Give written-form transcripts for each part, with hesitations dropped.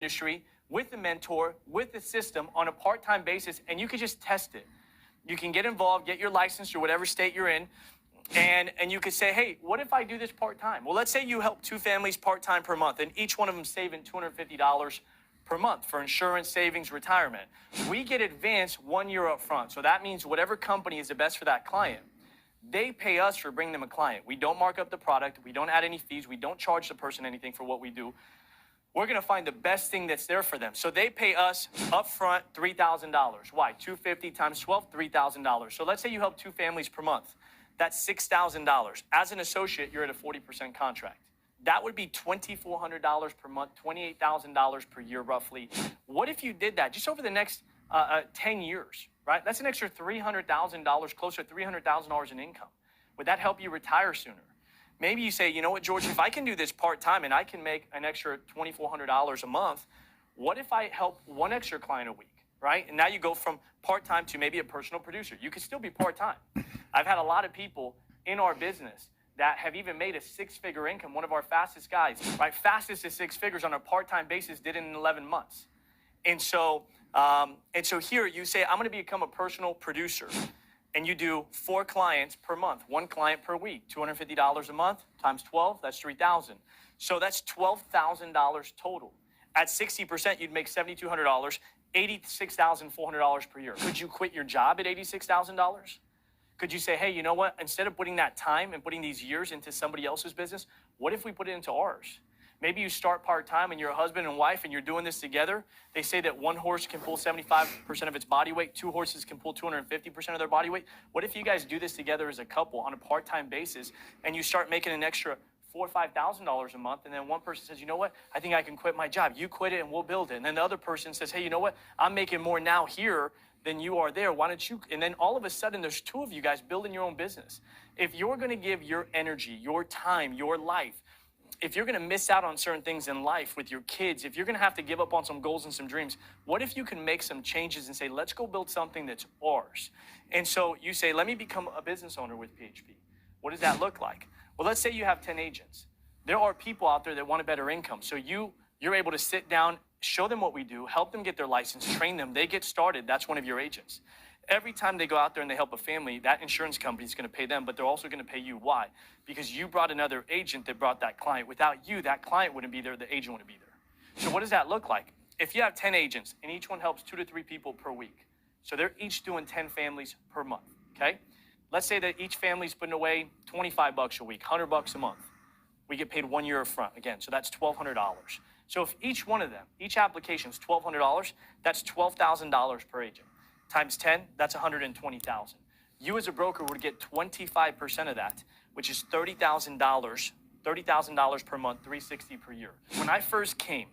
industry with the mentor, with the system on a part-time basis, and you can just test it. You can get involved, get your license or whatever state you're in, and you could say, hey, what if I do this part-time? Well, let's say you help 2 families part-time per month, and each one of them saving $250 per month for insurance, savings, retirement. We get advanced 1 year up front. So that means whatever company is the best for that client, they pay us for bringing them a client. We don't mark up the product. We don't add any fees. We don't charge the person anything for what we do. We're going to find the best thing that's there for them. So they pay us upfront $3,000. Why? $250 times 12, $3,000. So let's say you help 2 families per month. That's $6,000. As an associate, you're at a 40% contract. That would be $2,400 per month, $28,000 per year, roughly. What if you did that just over the next 10 years, right? That's an extra $300,000, closer to $300,000 in income. Would that help you retire sooner? Maybe you say, you know what, George, if I can do this part-time and I can make an extra $2,400 a month, what if I help 1 extra client a week, right? And now you go from part-time to maybe a personal producer. You could still be part-time. I've had a lot of people in our business that have even made a 6-figure income. One of our fastest guys, right? Fastest to 6 figures on a part-time basis, did it in 11 months. And so here you say, I'm going to become a personal producer. And you do 4 clients per month, 1 client per week, $250 a month times 12, that's $3,000. So that's $12,000 total. At 60%, you'd make $7,200, $86,400 per year. Could you quit your job at $86,000? Could you say, hey, you know what? Instead of putting that time and putting these years into somebody else's business, what if we put it into ours? Maybe you start part-time and you're a husband and wife and you're doing this together. They say that 1 horse can pull 75% of its body weight. 2 horses can pull 250% of their body weight. What if you guys do this together as a couple on a part-time basis and you start making an extra $4,000 or $5,000 a month, and then one person says, you know what, I think I can quit my job. You quit it and we'll build it. And then the other person says, hey, you know what, I'm making more now here than you are there. Why don't you? And then all of a sudden there's 2 of you guys building your own business. If you're going to give your energy, your time, your life, if you're going to miss out on certain things in life with your kids, if you're going to have to give up on some goals and some dreams, what if you can make some changes and say, let's go build something that's ours? And so you say, let me become a business owner with PHP. What does that look like? Well, let's say you have 10 agents. There are people out there that want a better income. So you're able to sit down, show them what we do, help them get their license, train them. They get started. That's one of your agents. Every time they go out there and they help a family, that insurance company is going to pay them, but they're also going to pay you. Why? Because you brought another agent that brought that client. Without you, that client wouldn't be there, the agent wouldn't be there. So what does that look like? If you have 10 agents and each one helps 2 to 3 people per week, so they're each doing 10 families per month, okay? Let's say that each family's putting away $25 a week, $100 a month. We get paid 1 year up front, again, so that's $1,200. So if each one of them, each application is $1,200, that's $12,000 per agent. Times 10, that's $120,000. You as a broker would get 25% of that, which is $30,000, $30,000 per month, $360 per year. When I first came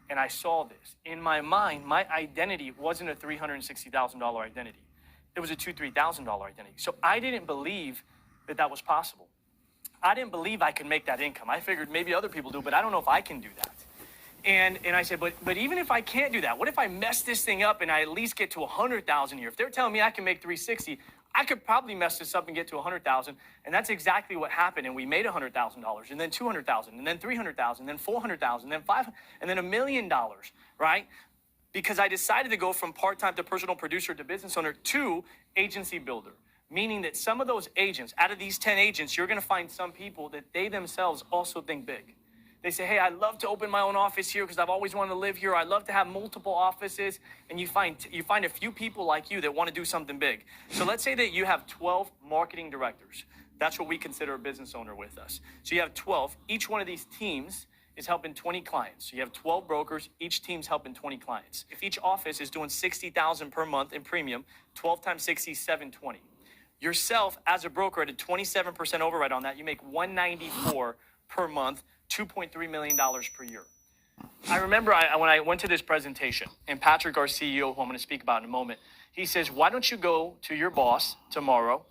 and I saw this, in my mind, my identity wasn't a $360,000 identity. It was a $2,000, $3,000 identity. So I didn't believe that that was possible. I didn't believe I could make that income. I figured maybe other people do, but I don't know if I can do that. And I said, but even if I can't do that, what if I mess this thing up and I at least get to 100,000 a year? If they're telling me I can make 360, I could probably mess this up and get to 100,000. And that's exactly what happened. And we made $100,000, and then 200,000, and then 300,000, then 400,000, then 500, and then $1 million, right? Because I decided to go from part-time to personal producer to business owner to agency builder. Meaning that some of those agents, out of these 10 agents, you're going to find some people that they themselves also think big. They say, hey, I'd love to open my own office here because I've always wanted to live here. I'd love to have multiple offices. And you find a few people like you that want to do something big. So let's say that you have 12 marketing directors. That's what we consider a business owner with us. So you have 12. Each one of these teams is helping 20 clients. So you have 12 brokers. Each team's helping 20 clients. If each office is doing $60,000 per month in premium, 12 times 60 is $720. Yourself as a broker at a 27% override on that, you make $194 per month, $2.3 million per year. I remember when I went to this presentation, and Patrick, our CEO, who I'm going to speak about in a moment, he says, why don't you go to your boss tomorrow